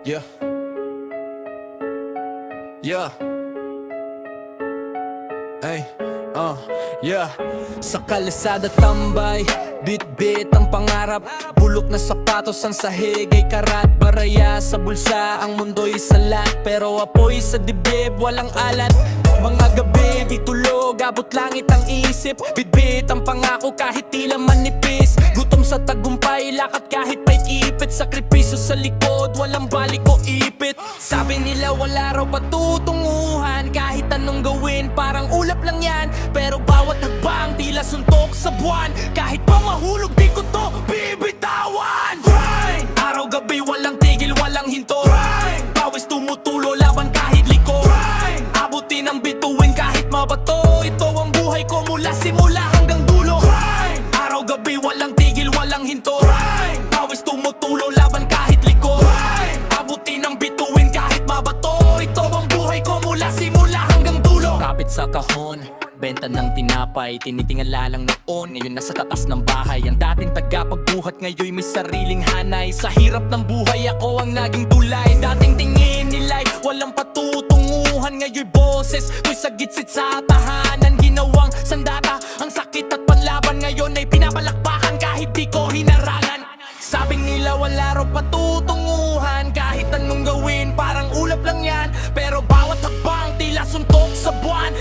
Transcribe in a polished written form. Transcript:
Yeah. Yeah. Ay, yeah. Sa kalsada tambay, bit-bit ang pangarap. Bulok na sapatos ang sahig ay karat. Baraya sa bulsa, ang mundo'y salat. Pero apoy sa dibdib, walang alat. Mga gabi, di tulog, abot langit ang isip. Bit-bit ang pangako kahit tila manipis. Gutom sa tagumpay, lakad kahit may ipit. Sakripisyo sa likod, walang balik o ipit. Sabi nila wala raw patutunguhan. Kahit anong gawin, parang ulap lang yan. Pero bawat hagbang, tila suntok sa buwan. Kahit pa mahulog, di ko to bibitawan. Grind! Araw-gabi, walang tigil, walang hinto. Grind! Pawis tumutulo, laban kahit liko. Grind! Abutin ang bituin kahit mabato. Ito ang buhay ko mula simula hanggang dulo. Grind! Araw-gabi, walang tigil, walang hinto. Grind! Pawis tumutulo, laban kahit liko. Grind! Abutin ang bituin kahit mabato. Ito ang buhay ko mula simula hanggang dulo. Kapit sa kahon, benta ng tinapay, tinitingala lang noon. Ngayon nasa tatas ng bahay. Ang dating tagapagbuhat, ngayon may sariling hanay. Sa hirap ng buhay, ako ang naging tulay. Dating tingin nila'y walang patutunguhan. Ngayon boses, ko'y sagitsit sa tahanan. Ginawang sandata, ang sakit at panlaban. Ngayon ay pinapalakpakan kahit di ko hinarangan. Sabing nila wala raw patutunguhan. Kahit anong gawin, parang ulap lang yan. Pero bawat hakbang, tila suntok sa buwan.